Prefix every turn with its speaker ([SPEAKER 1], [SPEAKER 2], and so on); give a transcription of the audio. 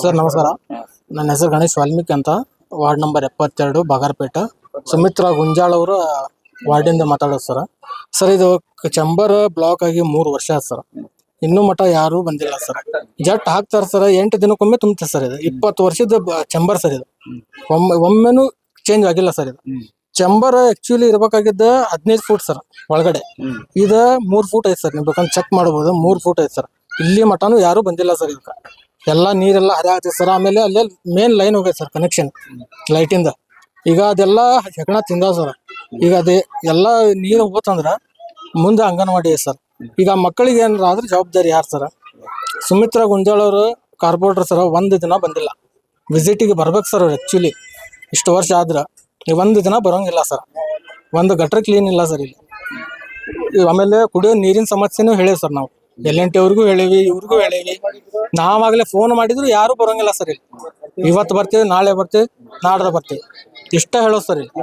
[SPEAKER 1] Sir ನಮಸ್ಕಾರ. ನನ್ನ ಹೆಸರು ಗಣೇಶ್ ವಾಲ್ಮೀಕಿ ಅಂತ, ವಾರ್ಡ್ ನಂಬರ್ 72 ಬಾಗರಪೇಟೆ. ಸುಮಿತ್ರಾ ಗುಂಜಾಳ್ ಅವರು ವಾರ್ಡಿಂದ ಮಾತಾಡೋದು ಸರ್. ಸರ್ ಇದು ಚಂಬರ್ ಬ್ಲಾಕ್ ಆಗಿ 3 ವರ್ಷ ಆಯ್ತು ಸರ್. ಇನ್ನೂ ಮಠ ಯಾರು ಬಂದಿಲ್ಲ ಸರ್. ಜಟ್ ಹಾಕ್ತಾರ ಸರ್, 8 ದಿನಕ್ಕೊಮ್ಮೆ ತುಂಬುತ್ತೆ ಸರ್. ಇದು 20 ವರ್ಷದ ಚಂಬರ್ ಸರ್. ಇದು ಒಮ್ಮೆನೂ ಚೇಂಜ್ ಆಗಿಲ್ಲ ಸರ್. ಇದು ಚಂಬರ್ ಆಕ್ಚುಲಿ ಇರ್ಬೇಕಾಗಿದ್ದ 15 ಫೂಟ್ ಸರ್ ಒಳಗಡೆ. ಇದ 3 ಫೂಟ್ ಐತೆ ಸರ್. ನೀವು ಬೇಕಂದ್ರೆ ಚೆಕ್ ಮಾಡಬಹುದು, 3 ಫೂಟ್ ಐತೆ ಸರ್. ಇಲ್ಲಿ ಮಠನೂ ಯಾರು ಬಂದಿಲ್ಲ ಸರ್. ಇದಕ್ಕೆ ಎಲ್ಲ ನೀರೆಲ್ಲ ಹರಿಯಾಗ್ತದೆ ಸರ್. ಆಮೇಲೆ ಅಲ್ಲೇ ಮೇನ್ ಲೈನ್ ಹೋಗೈತೆ ಸರ್, ಕನೆಕ್ಷನ್ ಲೈಟಿಂದ. ಈಗ ಅದೆಲ್ಲ ಹೆಗಣ ತಿಂದಾವ ಸರ್. ಈಗ ಅದೇ ಎಲ್ಲ ನೀರು ಹೋಗ್ತಂದ್ರ ಮುಂದೆ ಅಂಗನವಾಡಿ ಐತೆ ಸರ್. ಈಗ ಮಕ್ಕಳಿಗೆ ಏನಾರ ಆದ್ರೆ ಜವಾಬ್ದಾರಿ ಯಾರು ಸರ್? ಸುಮಿತ್ರಾ ಗುಂಜಾಳ್ ಅವರು ಕಾರ್ಪೊರೇಟರ್ ಸರ್. 1 ದಿನ ಬಂದಿಲ್ಲ ವಿಸಿಟಿಗೆ. ಬರ್ಬೇಕು ಸರ್ ಅವ್ರು. ಆಕ್ಚುಲಿ ಇಷ್ಟು ವರ್ಷ ಆದ್ರೆ 1 ದಿನ ಬರೋಂಗಿಲ್ಲ ಸರ್. ಒಂದು ಗಟ್ರ ಕ್ಲೀನ್ ಇಲ್ಲ ಸರ್ ಇಲ್ಲಿ. ಆಮೇಲೆ ಕುಡಿಯೋ ನೀರಿನ ಸಮಸ್ಯೆನೂ ಹೇಳೇವಿ ಸರ್ ನಾವು. LNT ಅವ್ರಿಗೂ ಹೇಳೇವಿ, ಇವ್ರಿಗೂ ಹೇಳೇವಿ. ನಾವಾಗಲೇ ಫೋನ್ ಮಾಡಿದ್ರು ಯಾರು ಬರೋಂಗಿಲ್ಲ ಸರ್ ಇಲ್ಲಿ. ಇವತ್ತು ಬರ್ತೀವಿ, ನಾಳೆ ಬರ್ತೀವಿ, ನಾಡ್ದ ಬರ್ತೀವಿ, ಇಷ್ಟ ಹೇಳೋ ಸರ್ ಇಲ್ಲಿ.